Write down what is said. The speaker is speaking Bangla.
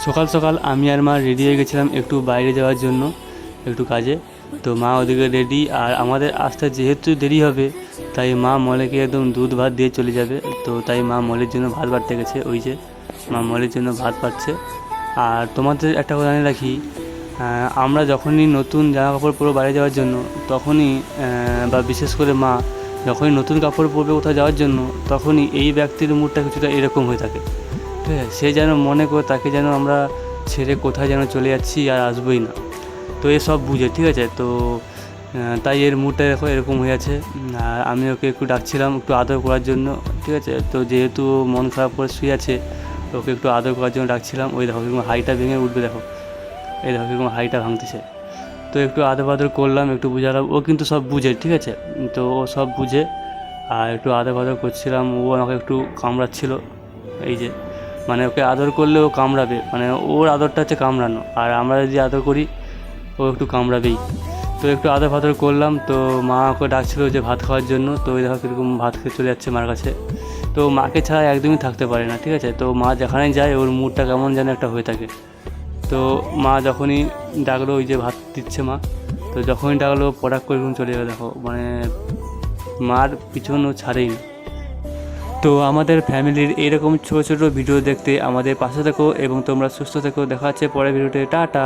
সকাল সকাল আমি আর মা রেডি হয়ে গেছিলাম একটু বাইরে যাওয়ার জন্য, একটু কাজে। তো মা ওদিকে রেডি, আর আমাদের আসতে যেহেতু দেরি হবে তাই মা মলেকে একদম দুধ ভাত দিয়ে চলে যাবে। তো তাই মা মলের জন্য ভাত বাড়তে গেছে, ওই যে মা মলের জন্য ভাত পাচ্ছে। আর তোমাদের একটা কথা জানিয়ে রাখি, আমরা যখনই নতুন জামা কাপড় পরে বাইরে যাওয়ার জন্য, তখনই বা বিশেষ করে মা যখনই নতুন কাপড় পরবে কোথাও যাওয়ার জন্য, তখনই এই ব্যক্তির মুডটা কিছুটা এরকম হয়ে থাকে। ঠিক আছে, সে যেন মনে করে তাকে যেন আমরা ছেড়ে কোথায় যেন চলে যাচ্ছি আর আসবোই না। তো এসব বুঝে, ঠিক আছে। তো তাই এর মুডটা দেখো এরকম হয়ে আছে। আর আমি ওকে একটু ডাকছিলাম একটু আদর করার জন্য, ঠিক আছে। তো যেহেতু মন খারাপ করে শুয়ে আছে, তো ওকে একটু আদর করার জন্য ডাকছিলাম। ওই দেখো কিরকম হাইটা ভেঙে উঠবে, দেখো এই দেখো কিরকম হাইটা ভাঙতেছে। তো একটু আদর আদর করলাম, একটু বুঝালাম, ও কিন্তু সব বুঝে, ঠিক আছে। তো ও সব বুঝে, আর একটু আদর আদর করছিলাম। ও আমাকে একটু কামড়াচ্ছিল, এই যে মানে ওকে আদর করলে ও কামড়াবে, মানে ওর আদরটা হচ্ছে কামড়ানো, আর আমরা যদি আদর করি ও একটু কামড়াবেই। তো একটু আদর ফাদর করলাম। তো মা ওকে ডাকছিল যে ভাত খাওয়ার জন্য। তো ওই দেখো কীরকম ভাত খেয়ে চলে যাচ্ছে মার কাছে। তো মাকে ছাড়া একদমই থাকতে পারে না, ঠিক আছে। তো মা যেখানেই যায় ওর মুডটা কেমন যেন একটা হয়ে থাকে। তো মা যখনই ডাকলো, ওই যে ভাত দিচ্ছে মা, তো যখনই ডাকলো পটাক করে চলে যাবে, দেখো মানে মার পিছন ও ছাড়েই না। তো আমাদের ফ্যামিলির এরকম ছোটো ছোটো ভিডিও দেখতে আমাদের পাশে থেকো এবং তোমরা সুস্থ থেকো। দেখা হচ্ছে পরের ভিডিওতে, টাটা।